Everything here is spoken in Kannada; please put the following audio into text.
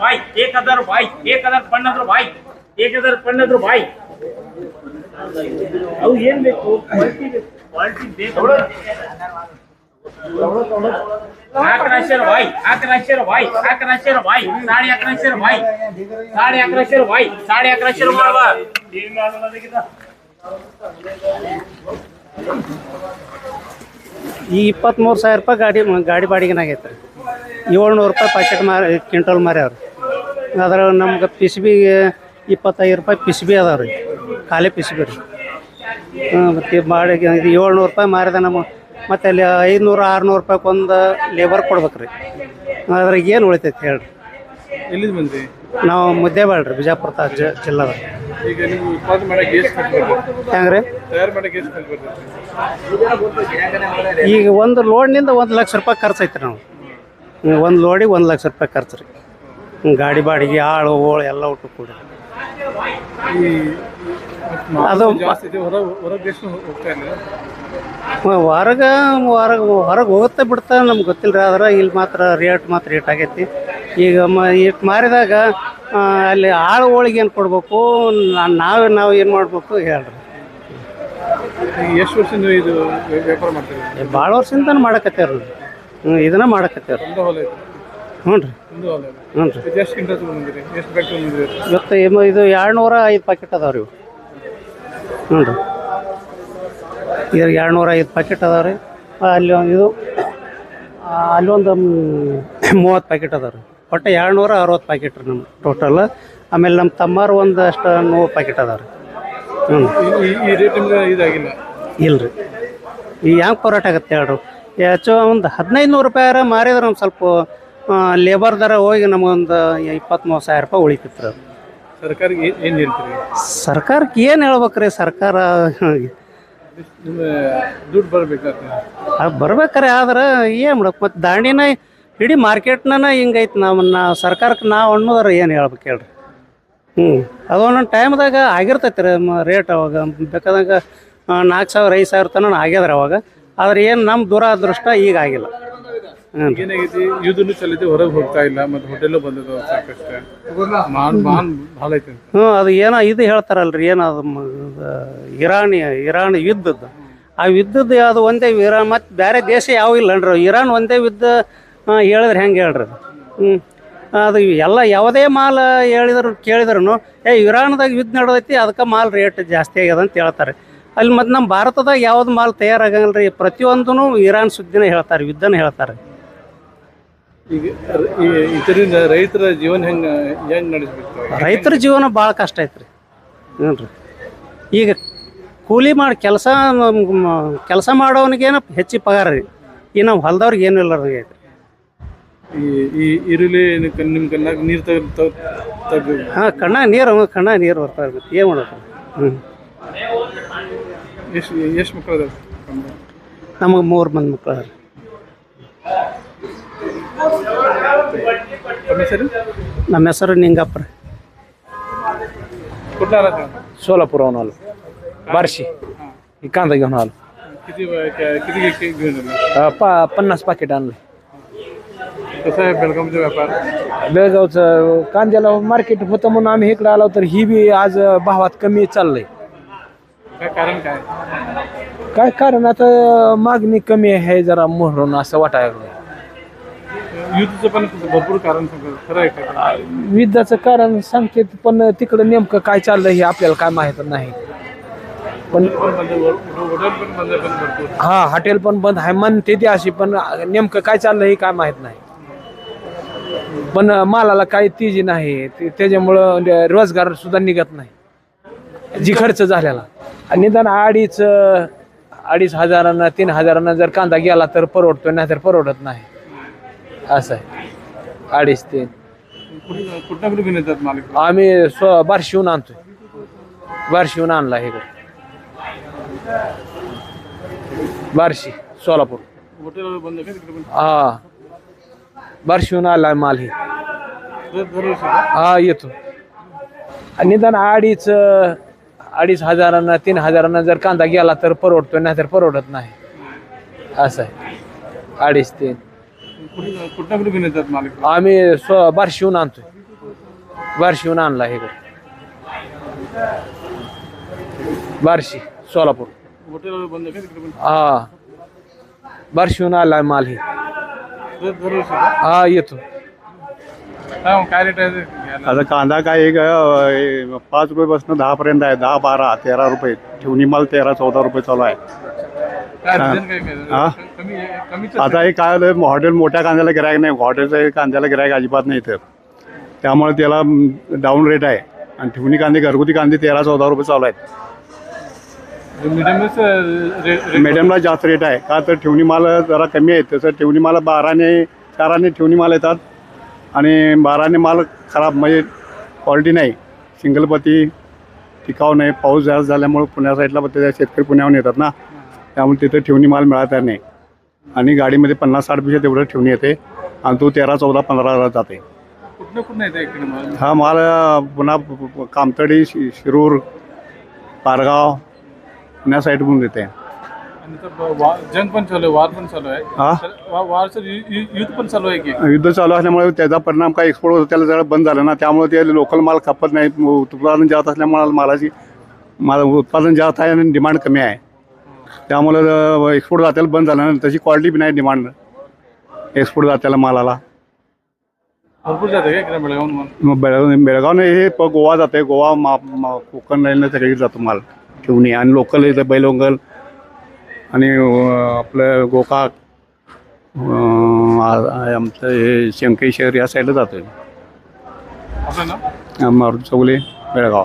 भाई 1000 भाई 1000 पन्नास भाई 1000 पन्नास भाई अವು ಏನು ಬೇಕು ಕ್ವಾಲಿಟಿ ಬೇಕು आकराशेर भाई आकराशेर भाई आकराशेर भाई 11.5 भाई 11.5 भाई 11.5 मारवा तीन मारवा देखिता ಈ 23,000 ರೂಪಾಯಿ ಗಾಡಿ ಬಾಡಿಗೆ ಆಗೈತ್ರಿ 700 ರೂಪಾಯಿ ಪ್ಯಾಕೆಟ್ ಕ್ವಿಂಟಲ್ ಮಾರ್ಯಾವ್ರಿ ಅದ್ರ ನಮ್ಗೆ ಪಿಸಿಬಿಗೆ 25 ರೂಪಾಯಿ ಪಿಸಿಬಿ ಅದಾವ್ರಿ ಖಾಲಿ ಪಿಸಿಬಿ ರೀ ಮತ್ತು ಬಾಡಿಗೆ 700 ರೂಪಾಯಿ ಮಾರಿದ ನಮ್ಮ ಮತ್ತು ಅಲ್ಲಿ 500-600 ರೂಪಾಯಿಗೆ ಒಂದು ಲೇಬರ್ ಕೊಡ್ಬೇಕ್ರಿ ಅದ್ರಾಗ ಏನು ಉಳಿತೈತಿ ಹೇಳ್ರಿ ಎಲ್ಲಿಂದ ಬಂದ್ರಿ ನಾವು ಮುದ್ದೇಬೇಳ ರೀ ಬಿಜಾಪುರ ಜಿಲ್ಲಾದ ಈಗ ನೀವು ಉತ್ಪಾದನೆ ಮಾಡಕ್ಕೆ ಎಷ್ಟು ಖರ್ಚು ಬರ್ತದೆ ಹೆಂಗ್ರಿ ತಯಾರು ಮಾಡಕ್ಕೆ ಎಷ್ಟು ಖರ್ಚು ಬರ್ತದೆ ಈಗ ಒಂದು ಲೋಡ್ನಿಂದ 1 ಲಕ್ಷ ರೂಪಾಯಿ ಖರ್ಚು ಐತ್ರಿ ನಾವು ಒಂದು ಲೋಡಿಗೆ 1 ಲಕ್ಷ ರೂಪಾಯಿ ಖರ್ಚು ರೀ ಗಾಡಿ ಬಾಡಿಗೆ ಆಳು ಓಳು ಎಲ್ಲ ಊಟ ಕೂಡ ಅದು ಜಾಸ್ತಿ ಇದೆ ಹೊರಗೆ ಎಷ್ಟು ಹೋಗ್ತಾ ಇಲ್ಲ ಹೊರಗೆ ಹೋಗುತ್ತೆ ಬಿಡ್ತಾ ನಮ್ಗೆ ಗೊತ್ತಿಲ್ಲ ರೀ ಆದ್ರೆ ಇಲ್ಲಿ ಮಾತ್ರ ರೇಟ್ ಆಗೈತಿ ಈಗ ಇಟ್ಟು ಮಾರಿದಾಗ ಅಲ್ಲಿ ಆಳು ಹೋಳಿಗೆ ಏನು ಕೊಡ್ಬೇಕು ನಾವು ಏನು ಮಾಡ್ಬೇಕು ಹೇಳ್ರಿ ಎಷ್ಟು ವರ್ಷದಿಂದ ಇದು ವ್ಯಾಪಾರ ಮಾಡ್ತೀವಿ ಭಾಳ ವರ್ಷದಿಂದ ಮಾಡಕತ್ತೇವ್ರಿ ಇದನ್ನ ಮಾಡಕತ್ತೇವ್ರಿ ಹ್ಞೂ ರೀ ಹ್ಞೂ ರೀ ಎಷ್ಟು ಕ್ವಿಂಟಲ್ ತೊಗೊಂಡಿರಿ ಎಷ್ಟು ಬ್ಯಾಗ್ ತೊಗೊಂಡಿರಿ ಇವತ್ತು ಇದು 205 ಪ್ಯಾಕೆಟ್ ಅದಾವ್ರಿ ಇವು ಹ್ಞೂ ರೀ ಇದು 205 ಪ್ಯಾಕೆಟ್ ಅದಾವೆ ರೀ ಅಲ್ಲಿ ಇದು ಅಲ್ಲೊಂದು 30 ಪ್ಯಾಕೆಟ್ ಅದಾವೆ ರೀ ಒಟ್ಟು 260 ಪ್ಯಾಕೆಟ್ ರೀ ನಮ್ಮ ಟೋಟಲ್ ಆಮೇಲೆ ನಮ್ಮ ತಮ್ಮಾರು ಒಂದಷ್ಟು 100 ಪ್ಯಾಕೆಟ್ ಅದಾವೆ ರೀ ಈ ರೇಟ್ ನಿಮ್ಗೆ ಇದಾಗಿಲ್ಲ ಇಲ್ಲ ರೀ ಈಗ ಹೆಂಗೆ ಹೋರಾಟ ಆಗುತ್ತೆ ಹೇಳ್ರಿ ಹೆಚ್ಚು ಒಂದು 1500 ರೂಪಾಯಿ ಮಾರಿದ್ರೆ ಒಂದು ಸ್ವಲ್ಪ ಲೇಬರ್ ದರ ಹೋಗಿ ನಮಗೊಂದು 23,000 ರೂಪಾಯಿ ಉಳಿತಿತ್ತು ರೀ ಸರ್ಕಾರಕ್ಕೆ ಏನು ಹೇಳ್ತೀರಿ ಸರ್ಕಾರಕ್ಕೆ ಏನು ಹೇಳ್ಬೇಕ್ರಿ ಸರ್ಕಾರ ದುಡ್ಡು ಬರ್ಬೇಕಾಗ್ತದೆ ಅದು ಬರ್ಬೇಕಾರೆ ಆದ್ರೆ ಏನು ಮಾಡಬೇಕು ಮತ್ತು ದಾಂಡಿನ ಇಡೀ ಮಾರ್ಕೆಟ್ನ ಹಿಂಗೈತೆ ನಾವು ಸರ್ಕಾರಕ್ಕೆ ನಾವು ಅನ್ನೋದಾರ ಏನು ಹೇಳ್ಬೇಕು ಹೇಳ್ರಿ ಅದು ಒಂದೊಂದು ಟೈಮ್ದಾಗ ಆಗಿರ್ತೈತೆ ರೀ ರೇಟ್ ಅವಾಗ ಬೇಕಾದಾಗ 4,000 5,000 ತನಕ ಆಗ್ಯದ್ರಿ ಅವಾಗ ಆದ್ರೆ ಏನು ನಮ್ಮ ದುರಾದೃಷ್ಟ ಈಗ ಆಗಿಲ್ಲ ಏನಾಗೈತಿ ಯುದ್ಧನೂ ಚಲಿತೆ ಹೊರಗೆ ಹೋಗ್ತಾ ಇಲ್ಲ ಮತ್ತು ಹೋಟೆಲ್ಲು ಬಂದದ ಸಾಕಷ್ಟು ಭಾಳ ಐತೆ ಅದು ಏನೋ ಇದು ಹೇಳ್ತಾರಲ್ರಿ ಏನೋ ಅದು ಇರಾನ್ ಯುದ್ಧದ್ದು ಆ ಯುದ್ಧದ್ದು ಅದು ಒಂದೇ ಇರಾನ್ ಮತ್ತು ಬೇರೆ ದೇಶ ಯಾವ ಇಲ್ಲನ್ರಿ ಇರಾನ್ ಒಂದೇ ಯುದ್ಧ ಹೇಳಿದ್ರೆ ಹೆಂಗೆ ಹೇಳ್ರಿ ಅದು ಎಲ್ಲ ಯಾವುದೇ ಮಾಲ್ ಕೇಳಿದ್ರು ಇರಾನ್ದಾಗ ಯುದ್ಧ ನಡೆದೈತಿ ಅದಕ್ಕೆ ಮಾಲ್ ರೇಟ್ ಜಾಸ್ತಿ ಆಗ್ಯದ ಅಂತ ಹೇಳ್ತಾರೆ ಅಲ್ಲಿ ಮತ್ತು ನಮ್ಮ ಭಾರತದಾಗ ಯಾವ್ದು ಮಾಲ್ ತಯಾರಾಗಂಗಿಲ್ಲ ರೀ ಪ್ರತಿಯೊಂದೂ ಇರಾನ್ ಸುದ್ದಿನೇ ಹೇಳ್ತಾರೆ ಯುದ್ಧನೇ ಹೇಳ್ತಾರೆ ಈಗ ಇದರಿಂದ ರೈತರ ಜೀವನ ಹೆಂಗೆ ನಡೆಸ್ಬೇಕು ರೈತರ ಜೀವನ ಭಾಳ ಕಷ್ಟ ಐತ್ರಿ ಹ್ಞೂ ರೀ ಈಗ ಕೂಲಿ ಮಾಡಿ ಕೆಲಸ ಮಾಡೋನಿಗೇನು ಹೆಚ್ಚಿಗೆ ಪಗಾರ ರೀ ಈ ನಾವು ಹೊಲ್ದವ್ರಿಗೆ ಏನೂ ಇಲ್ಲ ರೀ ಐತ್ರಿ ಈ ಈರುಳ್ಳಿ ನಿಮ್ಮ ಕಣ್ಣಾಗ ನೀರು ತೆಗ್ದು ಹಾಂ ಕಣ್ಣಾಗ ನೀರು ಬರ್ತಾರೆ ಮತ್ತೆ ಏನು ಮಾಡೋದು ಎಷ್ಟು ಮಕ್ಕಳು ಅದಾವೆ ನಮಗೆ 3 ಮಂದಿ ಮಕ್ಕಳು ಅದಾರ ನಮ್ಮ ಹೆಸರು ನಿಂಗಪ್ಪ ರೀ सोलापूरहून आलो बार्शी कांदा घेऊन आलो किती घेऊन 50 पाकिट आणले कसं आहे बेळगावचा व्यापार बेळगावचं कांद्याला मार्केट होतं म्हणून आम्ही इकडे आलो तर ही बी आज भावात कमी चाललंय काय कारण काय कारण आता मागणी कमी आहे जरा म्हणून असं वाटायला युद्धाचं पण भरपूर कारण खरं आहे का युद्धाचं कारण सांगते पण तिकडं नेमकं काय चाललंय हे आपल्याला काय माहित नाही पण हा हॉटेल पण बंद आहे म्हणते ती अशी पण नेमकं काय चाललंय हे काय माहित नाही पण मालाला काही तेजी नाही त्याच्यामुळं रोजगार सुद्धा निघत नाही जी खर्च झालेला निदान 2,500 हजारांना 3,000 जर कांदा गेला तर परवडतोय नाही तर परवडत नाही असं आहे 2.5-3 कुठं घेऊन येतात मालिक आम्ही बार्शीहून आणतोय बार्शीहून आणला हे बार्शी सोलापूर हॉटेल बंद हा बार्शीहून आला माल हे हा येतो निदान 2,500 हजारांना 3,000 जर कांदा गेला तर परवडतोय नाही तर परवडत नाही असं आहे 2.5-3 कुठं घेऊन येतात मालिक आम्ही बार्शीहून आणतोय बार्शीहून आणला हे बार्शी सोलापूर हॉटेल बंद का तिकडे पण? हा बार्शीहून आलाय माल हे दरवर्षी का? हा येतो काय रेट आहे घ्यायला? आता कांदा काय एक 5 रुपयेपासून 10 पर्यंत आहे. 10, 12, 13 रुपये. ठेवणी माल 13, 14 रुपये चालू आहे. काय reason काय हा? कमीच आता हे काय झालं, हॉटेल मोठ्या कांद्याला गिरायक नाही. हॉटेलचं कांद्याला गिरायक अजिबात नाही इथं. त्यामुळे त्याला डाऊन रेट आहे. आणि ठेवणी कांदे, घरगुती कांदे 13, 14 रुपये चालू आहेत. मीडियमला जास्त रेट आहे. का तर ठेवणी माल जरा कमी आहे. तसं ठेवणी माल 12ने 4ने ठेवणी माल येतात. आणि 12ने माल खराब, म्हणजे क्वालिटी नाही, सिंगलपती टिकाऊ नाही. पाऊस जास्त झाल्यामुळे पुण्या साईडला त्या शेतकरी पुण्याहून येतात ना, त्यामुळे तिथं ठेवणी माल मिळत नाही. आणि गाडीमध्ये 50-60 पिशे तेवढं ठेवणी येते आणि तो 13, 14, 15 जाते. कुठनं येते इकडे माल? हा माल पुन्हा कामतडी, शिरूर, पारगाव, पुण्या साईडमधून येते. आणि जंग पण चालू आहे, वार पण चालू आहे. हा, वारचं युद्ध पण चालू आहे की? युद्ध चालू असल्यामुळे त्याचा परिणाम काय एक्सपोर्ट होतो त्याला जरा बंद झालं ना, त्यामुळे ते लोकल माल खपत नाही. उत्पादन जास्त असल्यामुळे माल उत्पादन जास्त आहे आणि डिमांड कमी आहे. त्यामुळं एक्सपोर्ट जात्याला बंद झालं ना, तशी क्वालिटी बी नाही डिमांड एक्सपोर्ट जात्याला मालाला. भरपूर जाते का इकडे बेळगावून माल? बेळगावने हे गोवा जाते. गोवा कोकण लाईनला सगळीकडे जातो माल ठेवणी. आणि लोकल इथं बैलवंगल आणि आपलं गोकाक, आमचं हे शंकेश्वर या साईडला जातो. आपलं ना मारुती चौगुले, बेळगाव.